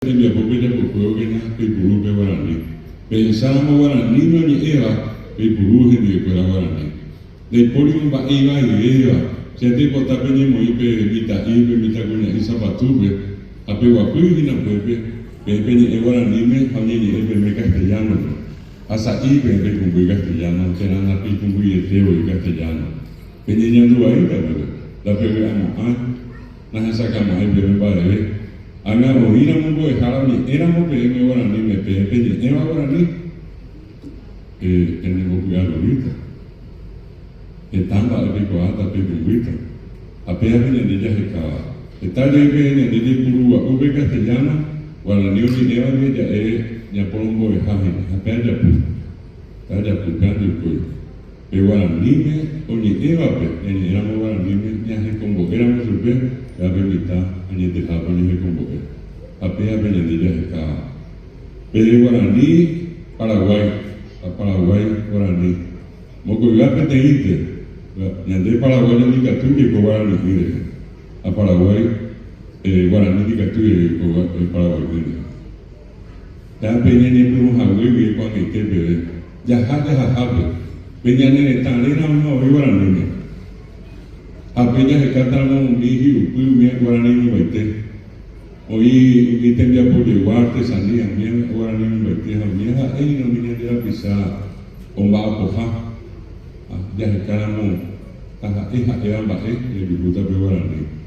Tembia popenya kukuogenya pepuru pe warani. Pensamos warani no ni eva pepuru he pe warani. De porium ba eva eva. Se te pota penye moipe mita kunya isa patube. Ape wakugi na pepe. Penye warani me hamye ni epe me castellano. Asa ipe pe kumbu castellano. Tena na pi kumbu yeteo castellano. Penye nyandu ai ta bebe. La pepe amo na hasa kama epe me ba Ana oíra mungo de Jarani, era mo que me guarani, me pepe, eva guarani, en el mundo ahorita. Etamba de picoata, pepe, apenas en el día de cada. Está ya que en el día de Curúa, ube castellana, guarani, eva, ya por un bo de Jaime, apenas ya pu, está ya pulcando el cuello. Pero guarani, oye, eva, en el éramos guarani, ya se convocó, éramos super. Ya permita añade de Japón y convoque. Apenas venidilla de acá. Pero Guaraní, Paraguay, Guaraní. Moco ya peteíte. Yandé Paraguay ni Catuye con Guaraní. A Paraguay, Guaraní ni Catuye con Paraguay. Ya peña ni por un Hawaii y con el que ya jabe. Peña ni talera no Guaraní. Apenas se catamos mi hijo, mi guaraní no baite. Hoy tendría por llevar artesanía, mi guaraní no baite, mi ahí no viene de la pizza, con va a cojar. Ya se catamos, hija, era baje, y disfruta de guaraní.